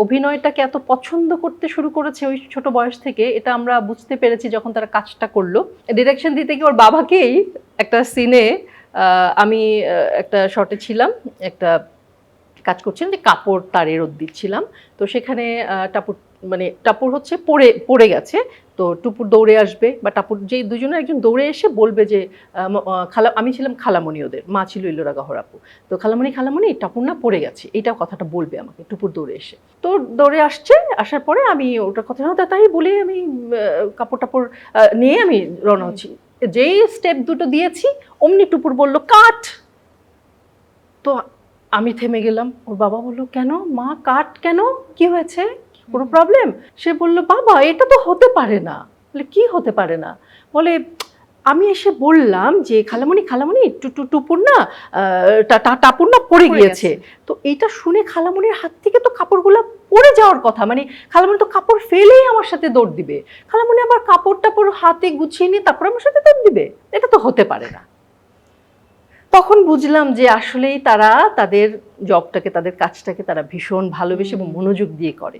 অভিনয়টাকে এত পছন্দ করতে শুরু করেছে ওই ছোট বয়স থেকে, এটা আমরা বুঝতে পেরেছি যখন তারা কাজটা করলো। ডিরেকশন দিতে গিয়ে ওর বাবাকেই একটা সিনে আমি একটা শটে ছিলাম, একটা কাজ করছিলাম যে কাপড় তারের রোদ দিচ্ছিলাম। তো সেখানে টাপুর মানে টাপুর হচ্ছে পড়ে গেছে। তো টুপুর দৌড়ে আসবে বা টাপুর যেই দুজনে একজন দৌড়ে এসে বলবে যে আমি ছিলাম খালামণি, ওদের মা ছিল ইলোরা গহর আপু। তো খালামণি টাপুর না পড়ে গেছে, এইটা কথাটা বলবে আমাকে টুপুর দৌড়ে এসে। তো দৌড়ে আসছে, আসার পরে আমি ওটার কথা তাই বলে আমি কাপড় টাপড় নিয়ে আমি রওনা হচ্ছি। যেই স্টেপ দুটো দিয়েছি অমনি টুপুর বলল কাট। তো আমি থেমে গেলাম। ওর বাবা বললো কেন মা, কাট কেন, কি হয়েছে, কোনো প্রবলেম? সে বলল বাবা এটা তো হতে পারে না। বলে কি হতে পারে না? বলে আমি এসে বললাম যে খালামণি টুপুর না টাপুর না পড়ে গিয়েছে। তো এইটা শুনে খালামণির হাত থেকে তো কাপড়গুলো পড়ে যাওয়ার কথা, মানে খালামণি তো কাপড় ফেলেই আমার সাথে দৌড় দিবে, খালামণি আবার কাপড় টাপড় হাতে গুছিয়ে নিয়ে তারপর আমার সাথে দৌড় দিবে, এটা তো হতে পারে না। তখন বুঝলাম যে আসলেই তারা তাদের জবটাকে, তাদের কাজটাকে তারা ভীষণ ভালোবেসে এবং মনোযোগ দিয়ে করে।